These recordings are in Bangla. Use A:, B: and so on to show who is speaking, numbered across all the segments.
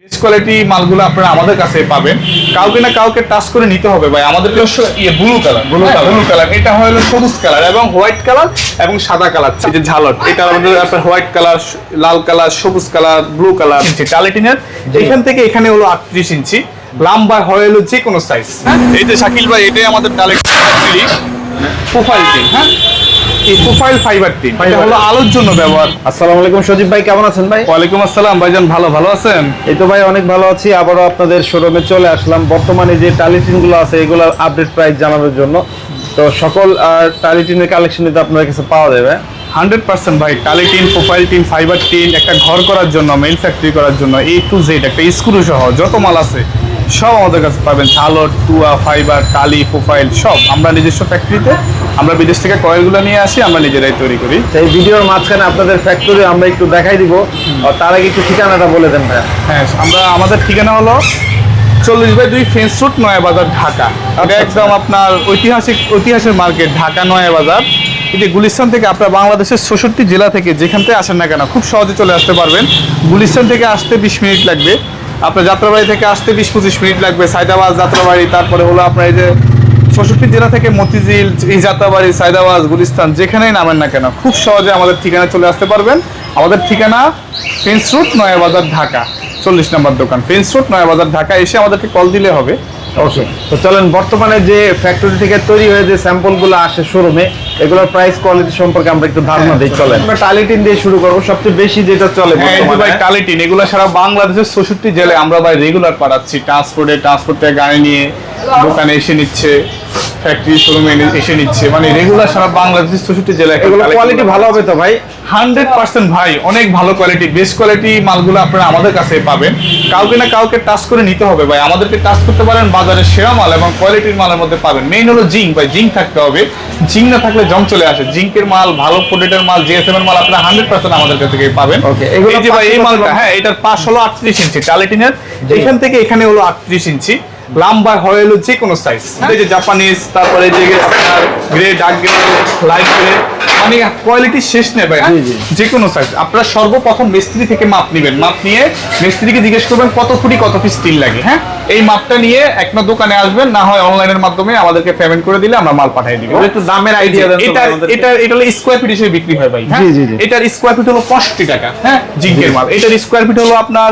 A: বেস্ট কোয়ালিটি মালগুলো আপনারা আমাদের কাছে পাবেন। কাউকে না কাউকে টাচ করে নিতে হবে ভাই। আমাদের ব্লু কালার, এটা হলো সবুজ কালার এবং হোয়াইট কালার এবং সাদা কালার। এই যে ঝালট, এটা আমাদের আপনার হোয়াইট কালার, লাল কালার, সবুজ কালার, ব্লু কালার। টালিটিনের এখান থেকে এখানে হলো 38 ইঞ্চি, লম্বা হয় হলো যে কোনো সাইজ। এই যে শাকিল ভাই, এটাই আমাদের প্রোফাইল টিন। হ্যাঁ, এই প্রোফাইল ফাইবার টিন, এটা হলো আলোর জন্য ব্যবহার।
B: আসসালামু আলাইকুম সজীব ভাই, কেমন আছেন ভাই?
A: ওয়ালাইকুম আসসালাম ভাইজান, ভালো আছেন?
B: এই তো ভাই অনেক ভালো আছি। আবারও আপনাদের শোরুমে চলে আসলাম বর্তমানে যে টালিটিন গুলো আছে এগুলোর আপডেট প্রাইস জানানোর জন্য। তো সকল টালিটিনের কালেকশন তো আপনাদের কাছে পাওয়া যাবে
A: 100% ভাই। টালিটিন, প্রোফাইল টিন, ফাইবার টিন, একটা ঘর করার জন্য, মেইন ফ্যাক্টরি করার জন্য, A to Z একটা স্ক্রু সহ যত মাল আছে সব আমাদের কাছে পাবেন। ঝালট, টুয়া, ফাইবার, টালি, প্রোফাইল সব আমরা নিজস্ব ফ্যাক্টরিতে, আমরা বিদেশ থেকে কয়েলগুলো নিয়ে আসি, আমরা নিজেরাই তৈরি করি।
B: এই ভিডিওর মাঝখানে আপনাদের ফ্যাক্টরি আমরা একটু দেখাই দিব, তার আগে একটু ঠিকানাটা বলে দেন ভাই।
A: হ্যাঁ, আমাদের ঠিকানা হলো 40/2 ফেন্স রোড, নয়াবাজার, ঢাকা। এটা একদম আপনার ঐতিহাসিক মার্কেট, ঢাকা নয়াবাজার। এই যে গুলিস্তান থেকে আপনার বাংলাদেশের 64 জেলা থেকে যেখান থেকে আসেন না কেন খুব সহজে চলে আসতে পারবেন। গুলিস্তান থেকে আসতে 20 মিনিট লাগবে, আপনার যাত্রাবাড়ি থেকে আসতে 20-25 মিনিট লাগবে। সায়দাবাদ, যাত্রাবাড়ি, তারপরে হলো আপনার এই যে 64 জেলা থেকে মতিঝিল, এই যাত্রাবাড়ি, সায়দাবাদ, গুলিস্তান যেখানেই নামেন না কেন খুব সহজে আমাদের ঠিকানা চলে আসতে পারবেন। আমাদের ঠিকানা ফেন্স রোড, নয়াবাজার, ঢাকা, 40 নম্বর দোকান, ফেন্স রোড, নয়াবাজার, ঢাকা। এসে আমাদেরকে কল দিলে হবে।
B: অবশ্যই। তো চলেন বর্তমানে যে ফ্যাক্টরি থেকে তৈরি হয়ে যে স্যাম্পলগুলো আসে শোরুমে, এগুলোর প্রাইস কোয়ালিটি সম্পর্কে আমরা একটু ধারণা দিই। চলেন আমরা টালিটিন দিয়ে শুরু করব, সবচেয়ে বেশি যেটা চলে বর্তমানে।
A: ভাই টালিটিন এগুলো সারা বাংলাদেশের 64 জেলায় আমরা ভাই রেগুলার পাঠাচ্ছি। ট্রান্সপোর্ট থেকে গাড়ি নিয়ে দোকানে এসে নিচ্ছে, ফ্যাক্টরি শোরুমে এসে নিচ্ছে, মানে রেগুলার সারা বাংলাদেশের 64 জেলায়।
B: এগুলো কোয়ালিটি ভালো হবে তো ভাই?
A: 100% ভাই, অনেক ভালো কোয়ালিটি, বেস্ট কোয়ালিটি মালগুলো আপনারা আমাদের কাছে পাবেন। কাউকে না কাউকে টাচ করে নিতে হবে ভাই। আমাদেরকে টাচ করতে পারেন, বাজারের সেরা মাল এবং কোয়ালিটির মালের মধ্যে পাবেন। মেইন হলো জিঙ্ক ভাই, জিঙ্ক থাকতে হবে। জিঙ্ক না থাকলে জং চলে আসে। জিঙ্কের মাল, ভালো প্রোডাক্টের মাল, জিএসএম এর মাল আপনারা 100% আমাদের কাছ থেকে পাবেন। এই যে ভাই এই মালটা, হ্যাঁ, এটার পাশ হলো 38 ইঞ্চি টালিটিনের, এখান থেকে এখানে হলো 38 ইঞ্চি, লম্বা হয় হলো যে কোনো সাইজ। এই যে জাপানিজ, তারপরে যে আপনার grey, dark grey, light grey, মানে কোয়ালিটি শেষ নেই ভাই। যে কোনো সাইজ আপনারা সর্বপ্রথম মিস্ত্রি থেকে মাপ নেবেন। মাপ নিয়ে মিস্ত্রিকে জিজ্ঞেস করবেন কত ফুটি কত পিস স্টিল লাগে। হ্যাঁ, এই মাপটা নিয়ে একটা দোকানে আসবেন, না হয় অনলাইনের মাধ্যমে আমাদেরকে পেমেন্ট করে দিলে আমরা মাল পাঠিয়ে দিব।
B: একটু দামের আইডিয়া দেন।
A: এটা হলো স্কয়ার ফিট হিসেবে বিক্রি হয় ভাই। হ্যাঁ, এটার স্কয়ার ফিট হলো 65 টাকা। হ্যাঁ, জিঙ্কের মাল। এটার স্কয়ার ফিট হলো আপনার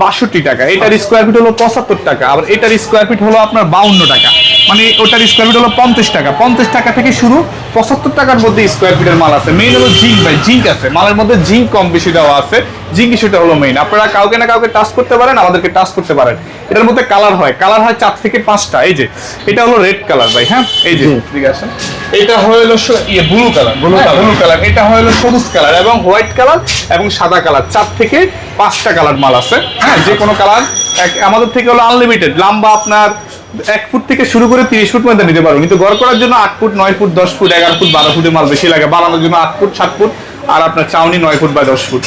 A: 62 টাকা, এটার স্কয়ার ফিট হলো 75 টাকা, আবার এটার স্কয়ার ফিট হলো আপনার 52 টাকা। মানে ওটার স্কয়ার ফিট হলো 50 টাকা। 50 টাকা থেকে শুরু, 75 টাকার মধ্যে স্কয়ার ফিটের মাল আছে। মেইন হলো জিঙ্ক ভাই, জিঙ্ক আছে মালের মধ্যে, জিঙ্ক কম বেশি দেওয়া আছে। জিঙ্ক সেটা হলো মেইন। আপনারা কাউকে না কাউকে টাচ করতে পারেন, আমাদেরকে টাচ করতে পারেন। এটার মধ্যে কালার হয় 4 থেকে 5টা। এই যে এটা হলো রেড কালার ভাই। হ্যাঁ, এই যে ঠিক আছে, এটা হলো ব্লু কালার, এটা হলো সবুজ কালার এবং হোয়াইট কালার এবং সাদা কালার। 4 থেকে 5টা কালার মাল আছে। হ্যাঁ, যে কোনো কালার আমাদের থেকে হলো আনলিমিটেড। লম্বা আপনার 1 ফুট থেকে শুরু করে 30 ফুট পর্যন্ত নিতে পারবো, কিন্তু ঘর করার জন্য 8 ফুট, 9 ফুট, 10 ফুট, 11 ফুট, 12 ফুটের মাল বেশি লাগে। বানানোর জন্য 8 ফুট, 7 ফুট, আর আপনার চাউনি 9 ফুট বা 10 ফুট।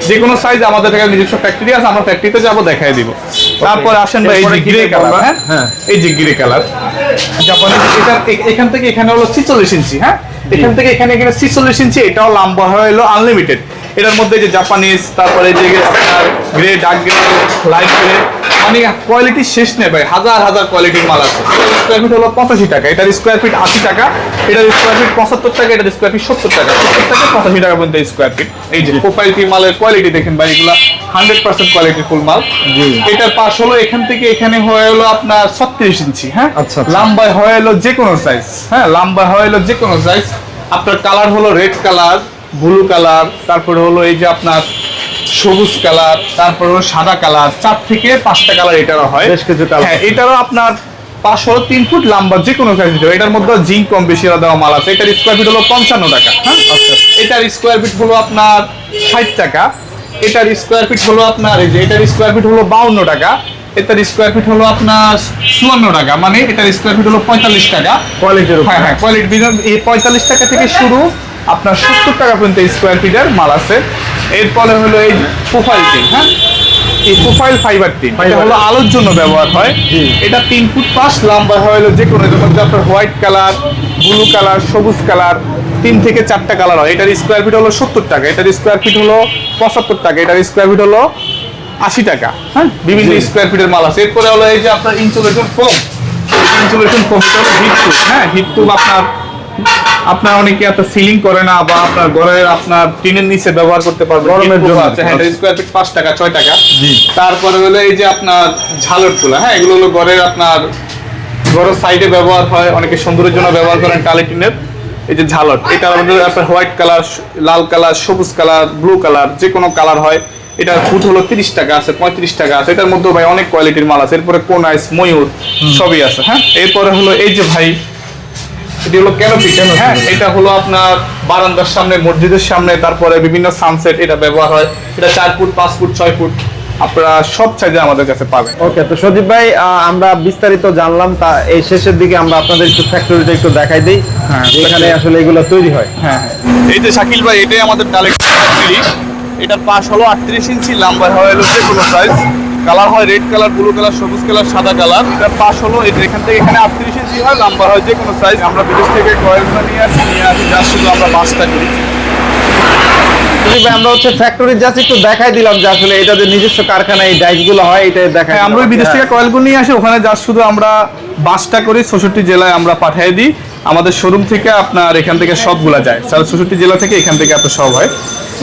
A: যে কোনো সাইজ আমাদের থেকে নিজস্ব ফ্যাক্টরি আছে, আমরা ফ্যাক্টরিতে যাবো, দেখাই দিব। তারপর আসেন ভাই, এই যে গ্রে কালার। হ্যাঁ, এই যে গ্রে কালার জাপানি, এটা এখান থেকে এখানে হলো 46 ইঞ্চি। হ্যাঁ, এখান থেকে এখানে 46 ইঞ্চি, এটাও লম্বা হলো আনলিমিটেড। এটার মধ্যে যে জাপানিজ, তারপরে যে আপনার grey, dark grey, light grey, মানে কোয়ালিটি শেষ নেই ভাই। হাজার কোয়ালিটির মাল আছে। স্কয়ার ফিট হলো 85 টাকা, এটার স্কয়ার ফিট 80 টাকা, এটার স্কয়ার ফিট 75 টাকা, এটার স্কয়ার ফিট 70 টাকা। 70 টাকা 85 টাকা পর্যন্ত স্কয়ার ফিট। এই যে প্রোফাইল টি মালের কোয়ালিটি দেখেন ভাই, এগুলা 100% কোয়ালিটি ফুল মাল। এটার পাশ হলো এখান থেকে এখানে হয়ে হলো আপনার 36 ইঞ্চি। হ্যাঁ, লম্বা হয়ে হলো যে কোনো সাইজ। হ্যাঁ, লম্বা হয়ে হলো যে কোনো সাইজ। আপনার কালার হলো রেড কালার, ব্লু কালার, তারপরে হলো এই যে আপনার সবুজ কালার, তারপর হলো সাদা কালার। 4 থেকে 5টা কালার এটারও হয়। হ্যাঁ, এটারও আপনার পাশ হলো 3 ফুট লম্বা, যে কোনো সাইজ দিতে হবে। এটার মধ্যে জিঙ্ক কম বেশি দেওয়া মাল আছে। এটার স্কয়ার ফিট হলো 55 টাকা। হ্যাঁ, এটার স্কয়ার ফিট হলো আপনার 60 টাকা। এটার স্কয়ার ফিট হলো আপনার, এই যে এটার স্কয়ার ফিট হলো 52 টাকা। এটার স্কয়ার ফিট হলো আপনার 54 টাকা, মানে এটার স্কয়ার ফিট হলো 45 টাকা। কোয়ালিটির, হ্যাঁ, কোয়ালিটি এই 45 টাকা থেকে শুরু আপনার 70 টাকা পর্যন্ত স্কয়ার ফিটের মাল আছে। এরপরে হলো এই প্রোফাইল টিন। হ্যাঁ, এই প্রোফাইল ফাইবার টিন, এটা হলো আলোর জন্য ব্যবহার হয়। এটা 3 ফুট পাশ, লম্বা হলো যে কোনো, যেমন আপনার হোয়াইট কালার, ব্লু কালার, সবুজ কালার, 3 থেকে 4টা কালার হয়। এটার স্কয়ার ফিট হলো 70 টাকা, এটার স্কয়ার ফিট হলো 75 টাকা, এটার স্কয়ার ফিট হলো 80 টাকা। হ্যাঁ, বিভিন্ন স্কোয়ার ফিটের মাল আছে। এরপরে হলো এই যে আপনার ইনসুলেশন ফোম, ইনসুলেশন ফোম হলো হিট প্রুফ। হ্যাঁ, হিট প্রুফ আপনার অনেকে আপনার সিলিং করে না, বা আপনার ঘরের আপনার টিনের নিচে ব্যবহার করতে পারবে,
B: গরমের জন্য
A: আছে। হ্যাঁ, স্কোয়ার ফিট 5 টাকা 6 টাকা। তারপরে হলো এই যে আপনার ঝালর তুলা। হ্যাঁ, এগুলো হলো ঘরের আপনার ঘরের সাইডে ব্যবহার হয়, অনেকে সৌন্দর্যের জন্য ব্যবহার করেন টালি টিনের। এই যে ঝালর, এটা আমাদের আপনার হোয়াইট কালার, লাল কালার, সবুজ কালার, ব্লু কালার, যে কোনো কালার হয়। এটার ফুট হলো 30 টাকা আছে, 35 টাকা আছে। এটার মধ্যে ভাই অনেক কোয়ালিটির মাল আছে। এরপরে কোনাইস, ময়ূর সবই আছে। হ্যাঁ, এরপরে হলো এই যে ভাই, এটি হলো ক্যানোপি। হ্যাঁ, এটা হলো আপনার বারান্দার সামনে, মসজিদের সামনে, তারপরে বিভিন্ন সানসেট এটা ব্যবহার হয়। এটা 4 ফুট, 5 ফুট, 6 ফুট আপনারা সব সাইজে আমাদের কাছে পাবেন।
B: ওকে, তো সজীব ভাই আমরা বিস্তারিত জানলাম। তা এই শেষের দিকে আমরা আপনাদের একটু ফ্যাক্টরিটা একটু দেখাই দিই, এখানে আসলে এগুলো তৈরি হয়।
A: হ্যাঁ, এই যে শাকিল ভাই, এটাই আমাদের ডাইরেক্ট ফ্যাক্টরি। এটার পাশ হলো 38 ইঞ্চি, লম্বা হয় হলো যে কোনো সাইজ, কালার হয় রেড কালার, ব্লু কালার, সবুজ কালার, সাদা কালার। এটার পাশ হলো এখান থেকে এখানে 38 ইঞ্চি হয়, লম্বা হয় যে কোনো সাইজ। আমরা বিদেশ থেকে কয়েলগুলো নিয়ে আসি যা শুধু আমরা বাসটা করি।
B: আমরা হচ্ছে ফ্যাক্টরি জাস্ট একটু দেখাই দিলাম যে আসলে এটা যে নিজস্ব কারখানা এই ডাইসগুলো হয়, এটা দেখাই।
A: আমরা ওই বিদেশ থেকে কয়েলগুলো নিয়ে আসি, ওখানে যা শুধু আমরা বাসটা করি, 64 জেলায় আমরা পাঠিয়ে দিই। আমাদের শোরুম থেকে আপনার এখান থেকে সবগুলা যায়, 64 জেলা থেকে এখান থেকে এত সব হয়।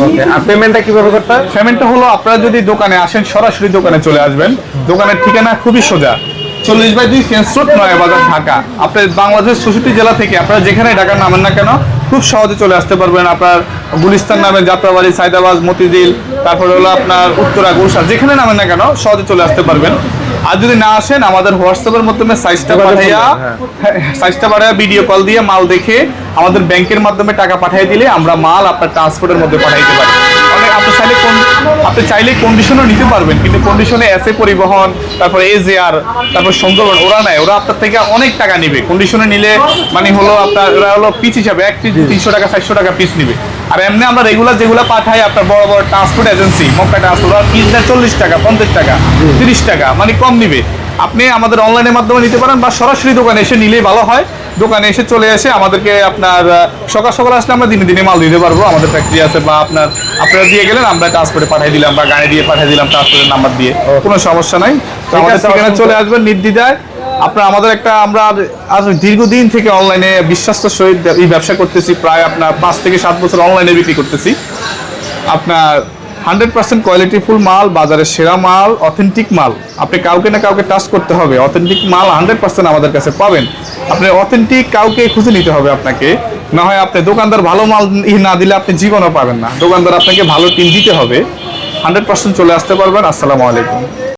B: ওকে, আর পেমেন্টটা কিভাবে করতে হয়?
A: পেমেন্টটা হলো আপনারা যদি দোকানে আসেন, সরাসরি দোকানে চলে আসবেন। দোকানের ঠিকানা খুবই সোজা, 40/2 ফেন্স রোড, নয়াবাজার, ঢাকা। আপনার বাংলাদেশের 64 জেলা থেকে আপনারা যেখানে ঢাকা নামেন না কেন, খুব সহজে চলে আসতে পারবেন। আপনার গুলিস্তান নামে, যাত্রাবাড়ি, সাইদাবাদ, মতিঝিল, তারপরে হলো আপনার উত্তরা, গুলশান, যেখানে নামেন না কেন সহজে চলে আসতে পারবেন। আর যদি না আসেন, আমাদের হোয়াটসঅ্যাপের মাধ্যমে সাইজটা পাঠাইয়া ভিডিও কল দিয়ে মাল দেখে আমাদের ব্যাংকের মাধ্যমে টাকা পাঠিয়ে দিলে আমরা মাল আপনার ট্রান্সপোর্টের মধ্যে পাঠাইতে পারি। অনেক আপনি চাইলে কন্ডিশনও নিতে পারবেন, কিন্তু কন্ডিশনে এসে পরিবহন, তারপরে এজেআর, তারপর সুন্দরবন ওরা নেয়, ওরা আপনার থেকে অনেক টাকা নিবে। কন্ডিশনে নিলে মানে হলো আপনার ওরা হলো পিস হিসাবে, এক পিস 300 টাকা 400 টাকা পিস নিবে। আর এমনি আমরা রেগুলার যেগুলো পাঠাই আপনার বড় বড় ট্রান্সপোর্ট এজেন্সি, মক্কা ট্রান্সপোর্ট, ওরা পিস দেয় 40 টাকা, 50 টাকা, 30 টাকা, মানে কম নিবে। আপনি আমাদের অনলাইনের মাধ্যমে নিতে পারেন, বা সরাসরি দোকানে এসে নিলেই ভালো হয়। দোকানে এসে চলে এসে আমাদেরকে আপনার সকাল আসলে আমরা দিনে দিনে মাল দিতে পারবো। আমাদের ফ্যাক্টরি আছে, বা আপনারা দিয়ে গেলেন, আমরা ট্রান্সপোর্টে পাঠিয়ে দিলাম, বা গাড়ি দিয়ে পাঠিয়ে দিলাম ট্রান্সপোর্টের নাম্বার দিয়ে, কোনো সমস্যা নাই। তো আমাদের ঠিকানা চলে আসবেন নির্দ্বিধায়। আপনার আমাদের আমরা আজ দীর্ঘদিন থেকে অনলাইনে বিশ্বস্ত সহিত এই ব্যবসা করতেছি, প্রায় আপনার 5 থেকে 7 বছর অনলাইনে বিক্রি করতেছি। আপনার 100% কোয়ালিটিফুল মাল, বাজারের সেরা মাল, অথেন্টিক মাল। আপনি কাউকে না কাউকে টাচ করতে হবে, অথেন্টিক মাল 100% আমাদের কাছে পাবেন। আপনি অথেন্টিক কাউকে খুঁজে নিতে হবে আপনাকে, না হয় আপনি দোকানদার ভালো মাল না দিলে আপনি জীবনও পাবেন না। দোকানদার আপনাকে ভালো টিম দিতে হবে, 100% চলে আসতে পারবেন। আসসালামু আলাইকুম।